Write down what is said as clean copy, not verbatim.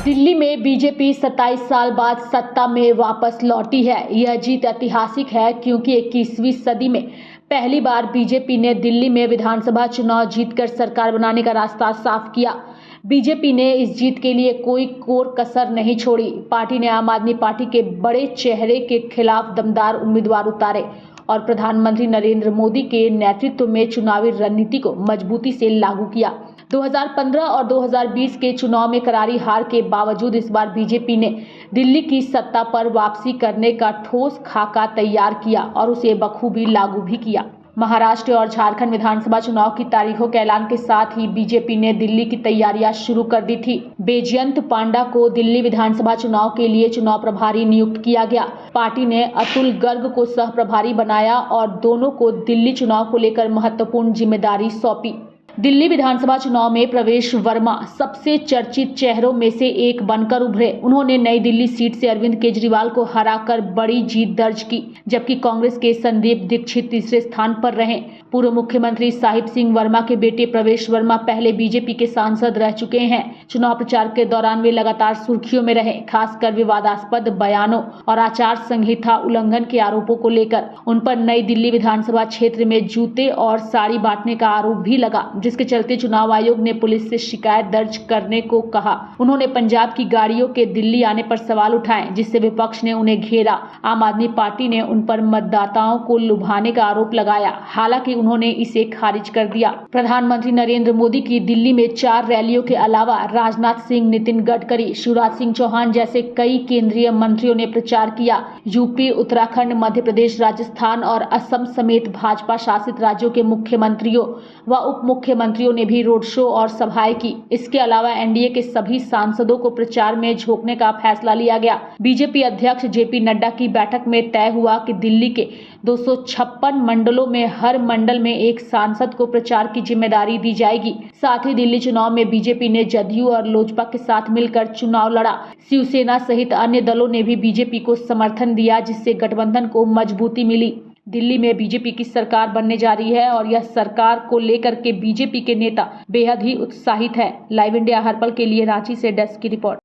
दिल्ली में बीजेपी 27 साल बाद सत्ता में वापस लौटी है। यह जीत ऐतिहासिक है क्योंकि 21वीं सदी में पहली बार बीजेपी ने दिल्ली में विधानसभा चुनाव जीतकर सरकार बनाने का रास्ता साफ किया। बीजेपी ने इस जीत के लिए कोई कोर कसर नहीं छोड़ी। पार्टी ने आम आदमी पार्टी के बड़े चेहरे के खिलाफ दमदार उम्मीदवार उतारे और प्रधानमंत्री नरेंद्र मोदी के नेतृत्व में चुनावी रणनीति को मजबूती से लागू किया। 2015 और 2020 के चुनाव में करारी हार के बावजूद इस बार बीजेपी ने दिल्ली की सत्ता पर वापसी करने का ठोस खाका तैयार किया और उसे बखूबी लागू भी किया। महाराष्ट्र और झारखंड विधानसभा चुनाव की तारीखों के ऐलान के साथ ही बीजेपी ने दिल्ली की तैयारियां शुरू कर दी थी। बैजयंत पांडा को दिल्ली विधानसभा चुनाव के लिए चुनाव प्रभारी नियुक्त किया गया। पार्टी ने अतुल गर्ग को सह प्रभारी बनाया और दोनों को दिल्ली चुनाव को लेकर महत्वपूर्ण जिम्मेदारी सौंपी। दिल्ली विधानसभा चुनाव में प्रवेश वर्मा सबसे चर्चित चेहरों में से एक बनकर उभरे। उन्होंने नई दिल्ली सीट से अरविंद केजरीवाल को हराकर बड़ी जीत दर्ज की, जबकि कांग्रेस के संदीप दीक्षित तीसरे स्थान पर रहे। पूर्व मुख्यमंत्री साहिब सिंह वर्मा के बेटे प्रवेश वर्मा पहले बीजेपी के सांसद रह चुके हैं। चुनाव प्रचार के दौरान वे लगातार सुर्खियों में रहे, खासकर विवादास्पद बयानों और आचार संहिता उल्लंघन के आरोपों को लेकर। उन पर नई दिल्ली विधानसभा क्षेत्र में जूते और साड़ी बांटने का आरोप भी लगा, जिसके चलते चुनाव आयोग ने पुलिस से शिकायत दर्ज करने को कहा। उन्होंने पंजाब की गाड़ियों के दिल्ली आने पर सवाल उठाए, जिससे विपक्ष ने उन्हें घेरा। आम आदमी पार्टी ने उन पर मतदाताओं को लुभाने का आरोप लगाया, हालांकि उन्होंने इसे खारिज कर दिया। प्रधानमंत्री नरेंद्र मोदी की दिल्ली में 4 रैलियों के अलावा राजनाथ सिंह, नितिन गडकरी, शिवराज सिंह चौहान जैसे कई केंद्रीय मंत्रियों ने प्रचार किया। यूपी, उत्तराखंड, मध्य प्रदेश, राजस्थान और असम समेत भाजपा शासित राज्यों के मुख्यमंत्रियों व उप मुख्यमंत्रियों ने भी रोड शो और सभाएं की। इसके अलावा एनडीए के सभी सांसदों को प्रचार में झोंकने का फैसला लिया गया। बीजेपी अध्यक्ष जेपी नड्डा की बैठक में तय हुआ कि दिल्ली के 256 मंडलों में हर मंडल में एक सांसद को प्रचार की जिम्मेदारी दी जाएगी। साथ ही दिल्ली चुनाव में बीजेपी ने जदयू और लोजपा के साथ मिलकर चुनाव लड़ा। शिवसेना सहित अन्य दलों ने भी बीजेपी को समर्थन दिया, जिससे गठबंधन को मजबूती मिली। दिल्ली में बीजेपी की सरकार बनने जा रही है और यह सरकार को लेकर के बीजेपी के नेता बेहद ही उत्साहित है। लाइव इंडिया हर पल के लिए रांची से डेस्क की रिपोर्ट।